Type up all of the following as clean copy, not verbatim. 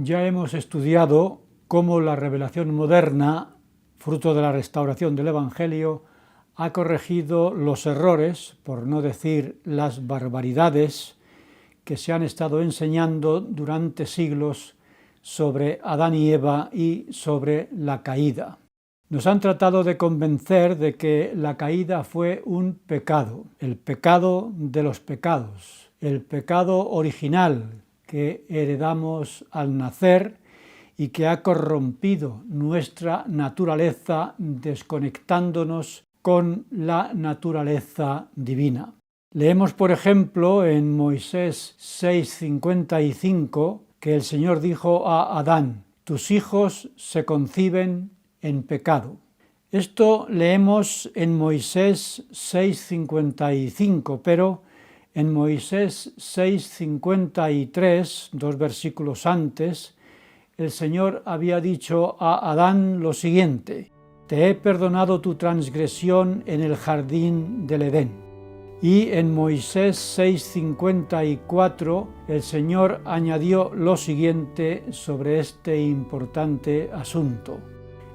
Ya hemos estudiado cómo la revelación moderna, fruto de la restauración del Evangelio, ha corregido los errores, por no decir las barbaridades, que se han estado enseñando durante siglos sobre Adán y Eva y sobre la caída. Nos han tratado de convencer de que la caída fue un pecado, el pecado de los pecados, el pecado original que heredamos al nacer y que ha corrompido nuestra naturaleza desconectándonos con la naturaleza divina. Leemos, por ejemplo, en Moisés 6:55 que el Señor dijo a Adán: tus hijos se conciben en pecado. Esto leemos en Moisés 6:55, pero en Moisés 6:53, 2 versículos antes, el Señor había dicho a Adán lo siguiente: te he perdonado tu transgresión en el jardín del Edén. Y en Moisés 6:54 el Señor añadió lo siguiente sobre este importante asunto: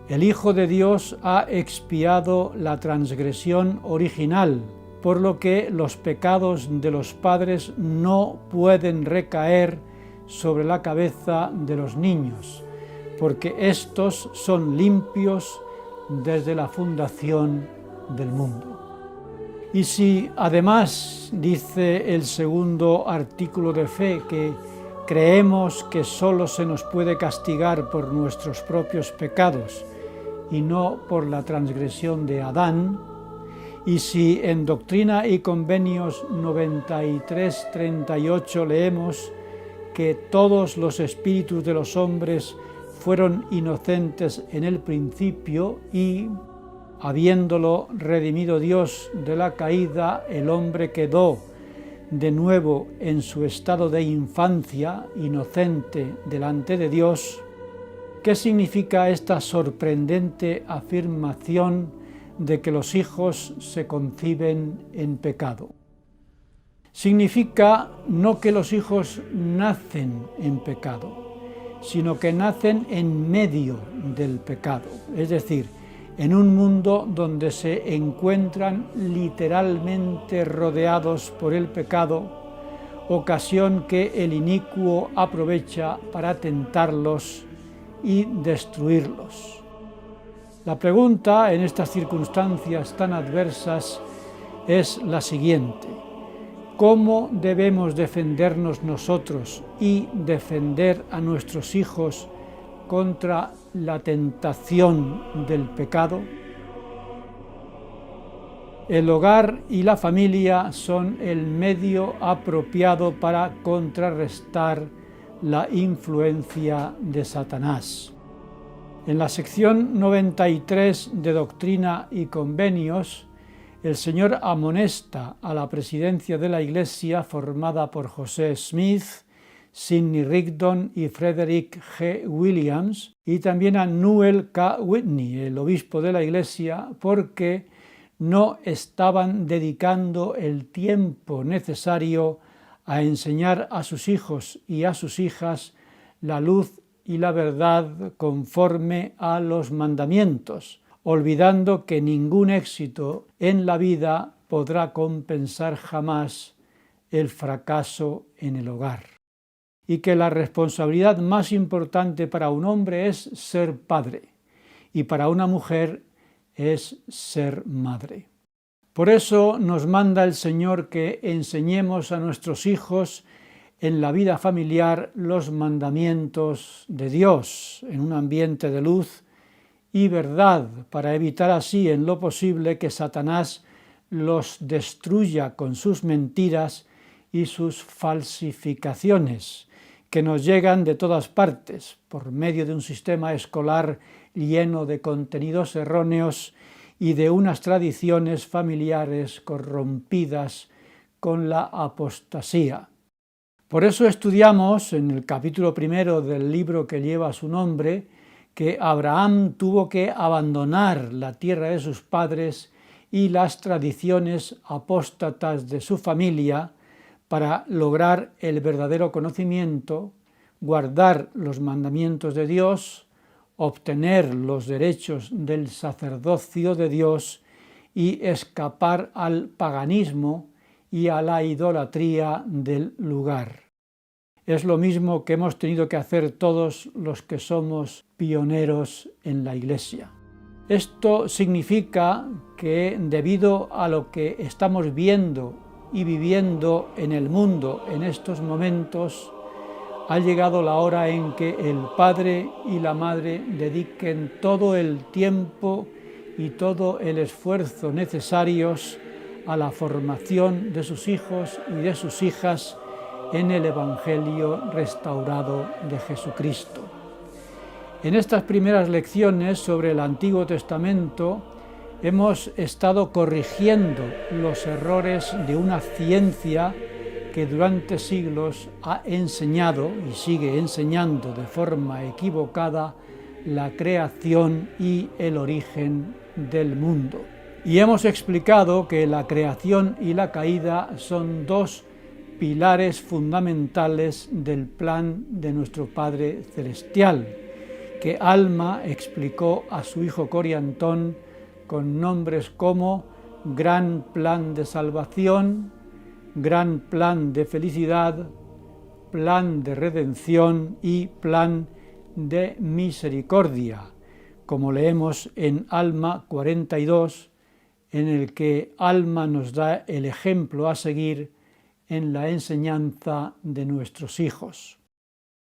el Hijo de Dios ha expiado la transgresión original, por lo que los pecados de los padres no pueden recaer sobre la cabeza de los niños, porque éstos son limpios desde la fundación del mundo. Y si además dice el segundo artículo de fe que creemos que solo se nos puede castigar por nuestros propios pecados y no por la transgresión de Adán, y si en Doctrina y Convenios 93:38 leemos que todos los espíritus de los hombres fueron inocentes en el principio y, habiéndolo redimido Dios de la caída, el hombre quedó de nuevo en su estado de infancia, inocente delante de Dios, ¿qué significa esta sorprendente afirmación de que los hijos se conciben en pecado? Significa no que los hijos nacen en pecado, sino que nacen en medio del pecado, es decir, en un mundo donde se encuentran literalmente rodeados por el pecado, ocasión que el inicuo aprovecha para tentarlos y destruirlos. La pregunta en estas circunstancias tan adversas es la siguiente: ¿cómo debemos defendernos nosotros y defender a nuestros hijos contra la tentación del pecado? El hogar y la familia son el medio apropiado para contrarrestar la influencia de Satanás. En la sección 93 de Doctrina y Convenios, el Señor amonesta a la presidencia de la Iglesia, formada por José Smith, Sidney Rigdon y Frederick G. Williams, y también a Newell K. Whitney, el obispo de la Iglesia, porque no estaban dedicando el tiempo necesario a enseñar a sus hijos y a sus hijas la luz y la verdad conforme a los mandamientos, olvidando que ningún éxito en la vida podrá compensar jamás el fracaso en el hogar, y que la responsabilidad más importante para un hombre es ser padre y para una mujer es ser madre. Por eso nos manda el Señor que enseñemos a nuestros hijos en la vida familiar los mandamientos de Dios en un ambiente de luz y verdad, para evitar así en lo posible que Satanás los destruya con sus mentiras y sus falsificaciones, que nos llegan de todas partes por medio de un sistema escolar lleno de contenidos erróneos y de unas tradiciones familiares corrompidas con la apostasía. Por eso estudiamos en el capítulo 1 del libro que lleva su nombre que Abraham tuvo que abandonar la tierra de sus padres y las tradiciones apóstatas de su familia para lograr el verdadero conocimiento, guardar los mandamientos de Dios, obtener los derechos del sacerdocio de Dios y escapar al paganismo y a la idolatría del lugar. Es lo mismo que hemos tenido que hacer todos los que somos pioneros en la Iglesia. Esto significa que debido a lo que estamos viendo y viviendo en el mundo en estos momentos, ha llegado la hora en que el padre y la madre dediquen todo el tiempo y todo el esfuerzo necesarios a la formación de sus hijos y de sus hijas en el Evangelio restaurado de Jesucristo. En estas primeras lecciones sobre el Antiguo Testamento hemos estado corrigiendo los errores de una ciencia que durante siglos ha enseñado y sigue enseñando de forma equivocada la creación y el origen del mundo. Y hemos explicado que la creación y la caída son dos pilares fundamentales del plan de nuestro Padre Celestial, que Alma explicó a su hijo Coriantón con nombres como gran plan de salvación, gran plan de felicidad, plan de redención y plan de misericordia, como leemos en Alma 42, en el que Alma nos da el ejemplo a seguir en la enseñanza de nuestros hijos.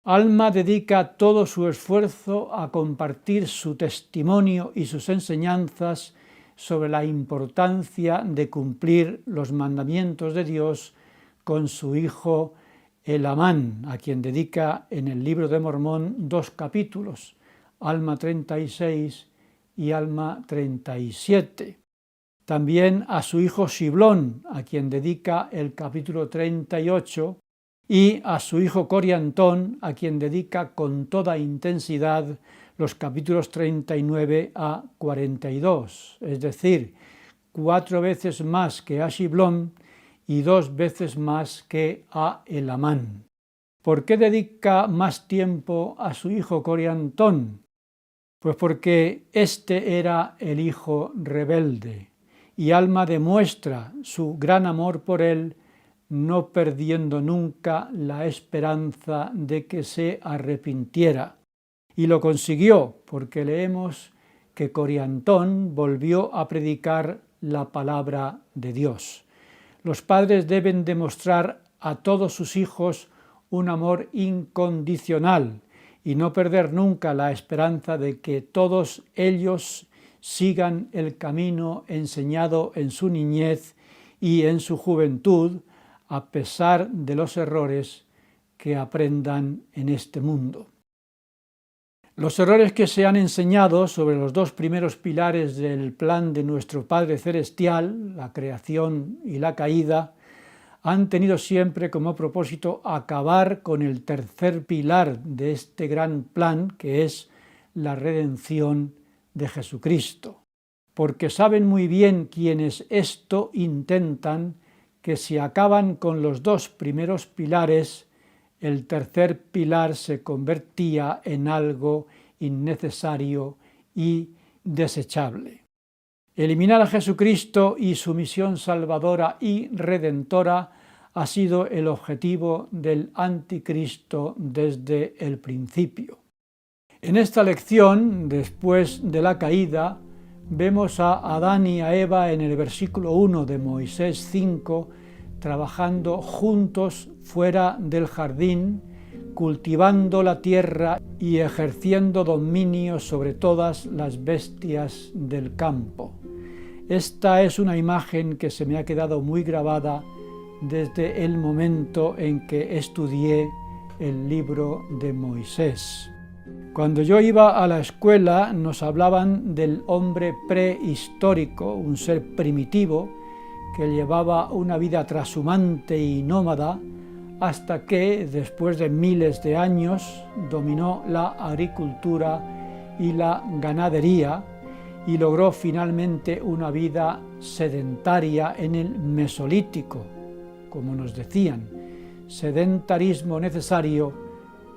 Alma dedica todo su esfuerzo a compartir su testimonio y sus enseñanzas sobre la importancia de cumplir los mandamientos de Dios con su hijo Elamán, a quien dedica en el libro de Mormón 2 capítulos, Alma 36 y Alma 37. También a su hijo Siblón, a quien dedica el capítulo 38, y a su hijo Coriantón, a quien dedica con toda intensidad los capítulos 39 a 42, es decir, 4 veces más que a Siblón y 2 veces más que a Elamán. ¿Por qué dedica más tiempo a su hijo Coriantón? Pues porque este era el hijo rebelde, y Alma demuestra su gran amor por él, no perdiendo nunca la esperanza de que se arrepintiera. Y lo consiguió, porque leemos que Coriantón volvió a predicar la palabra de Dios. Los padres deben demostrar a todos sus hijos un amor incondicional y no perder nunca la esperanza de que todos ellos sigan el camino enseñado en su niñez y en su juventud, a pesar de los errores que aprendan en este mundo. Los errores que se han enseñado sobre los 2 primeros pilares del plan de nuestro Padre Celestial, la creación y la caída, han tenido siempre como propósito acabar con el tercer pilar de este gran plan, que es la redención de Jesucristo. Porque saben muy bien quienes esto intentan que si acaban con los 2 primeros pilares, el tercer pilar se convertía en algo innecesario y desechable. Eliminar a Jesucristo y su misión salvadora y redentora ha sido el objetivo del anticristo desde el principio. En esta lección, después de la caída, vemos a Adán y a Eva en el versículo 1 de Moisés 5 trabajando juntos fuera del jardín, cultivando la tierra y ejerciendo dominio sobre todas las bestias del campo. Esta es una imagen que se me ha quedado muy grabada desde el momento en que estudié el libro de Moisés. Cuando yo iba a la escuela nos hablaban del hombre prehistórico, un ser primitivo que llevaba una vida trashumante y nómada hasta que, después de miles de años, dominó la agricultura y la ganadería y logró finalmente una vida sedentaria en el Mesolítico, como nos decían, sedentarismo necesario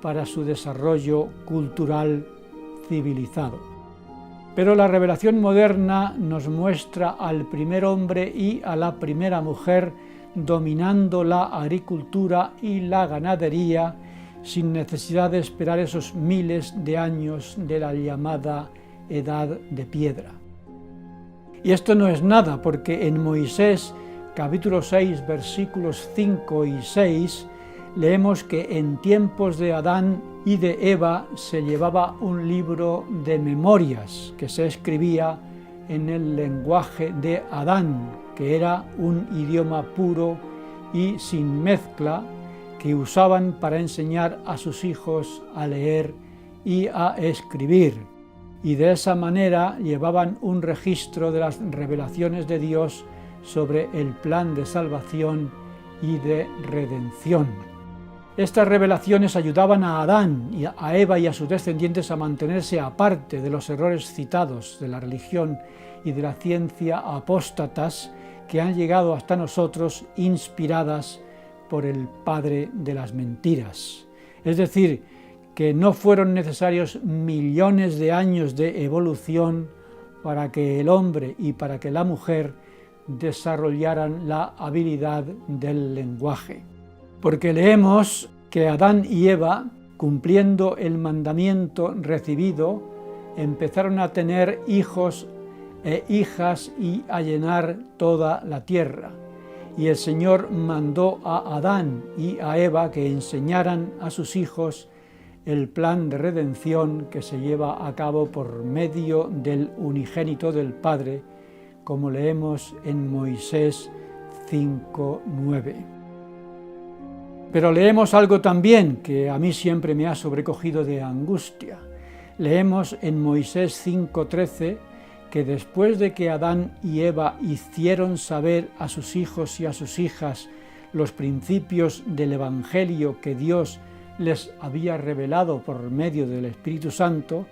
para su desarrollo cultural civilizado. Pero la revelación moderna nos muestra al primer hombre y a la primera mujer dominando la agricultura y la ganadería sin necesidad de esperar esos miles de años de la llamada Edad de Piedra. Y esto no es nada, porque en Moisés, capítulo 6, versículos 5 y 6, leemos que en tiempos de Adán y de Eva se llevaba un libro de memorias que se escribía en el lenguaje de Adán, que era un idioma puro y sin mezcla, que usaban para enseñar a sus hijos a leer y a escribir, y de esa manera llevaban un registro de las revelaciones de Dios sobre el plan de salvación y de redención. Estas revelaciones ayudaban a Adán, y a Eva y a sus descendientes a mantenerse aparte de los errores citados de la religión y de la ciencia apóstatas que han llegado hasta nosotros inspiradas por el padre de las mentiras. Es decir, que no fueron necesarios millones de años de evolución para que el hombre y para que la mujer desarrollaran la habilidad del lenguaje. Porque leemos que Adán y Eva, cumpliendo el mandamiento recibido, empezaron a tener hijos e hijas y a llenar toda la tierra. Y el Señor mandó a Adán y a Eva que enseñaran a sus hijos el plan de redención que se lleva a cabo por medio del unigénito del Padre, como leemos en Moisés 5:9. Pero leemos algo también que a mí siempre me ha sobrecogido de angustia. Leemos en Moisés 5:13 que después de que Adán y Eva hicieron saber a sus hijos y a sus hijas los principios del Evangelio que Dios les había revelado por medio del Espíritu Santo,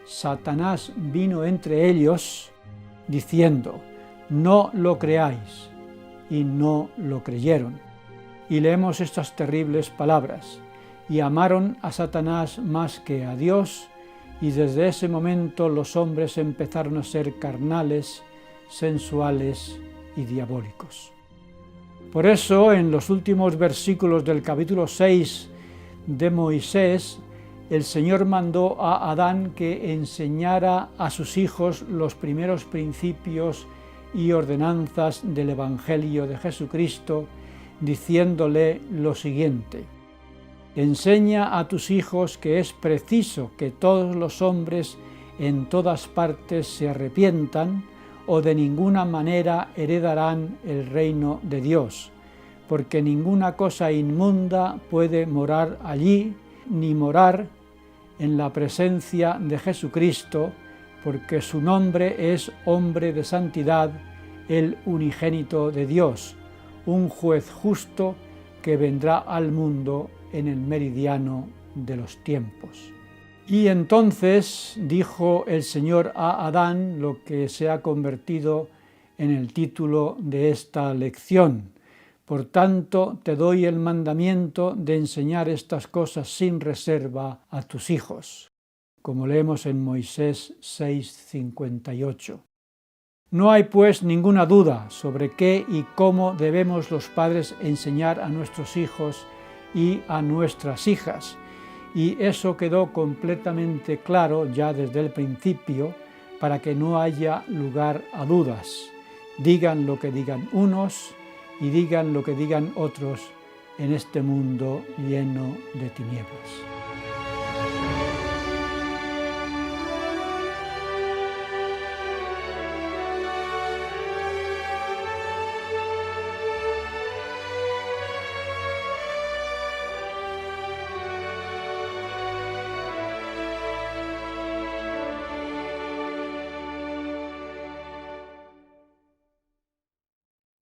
Satanás vino entre ellos diciendo: no lo creáis, y no lo creyeron. Y leemos estas terribles palabras: y amaron a Satanás más que a Dios, y desde ese momento los hombres empezaron a ser carnales, sensuales y diabólicos. Por eso, en los últimos versículos del capítulo 6 de Moisés, el Señor mandó a Adán que enseñara a sus hijos los primeros principios y ordenanzas del Evangelio de Jesucristo, diciéndole lo siguiente: enseña a tus hijos que es preciso que todos los hombres en todas partes se arrepientan, o de ninguna manera heredarán el reino de Dios, porque ninguna cosa inmunda puede morar allí, ni morar en la presencia de Jesucristo, porque su nombre es hombre de santidad, el unigénito de Dios, un juez justo que vendrá al mundo en el meridiano de los tiempos. Y entonces dijo el Señor a Adán lo que se ha convertido en el título de esta lección: por tanto, te doy el mandamiento de enseñar estas cosas sin reserva a tus hijos, como leemos en Moisés 6:58. No hay pues ninguna duda sobre qué y cómo debemos los padres enseñar a nuestros hijos y a nuestras hijas, y eso quedó completamente claro ya desde el principio, para que no haya lugar a dudas. Digan lo que digan unos y digan lo que digan otros en este mundo lleno de tinieblas.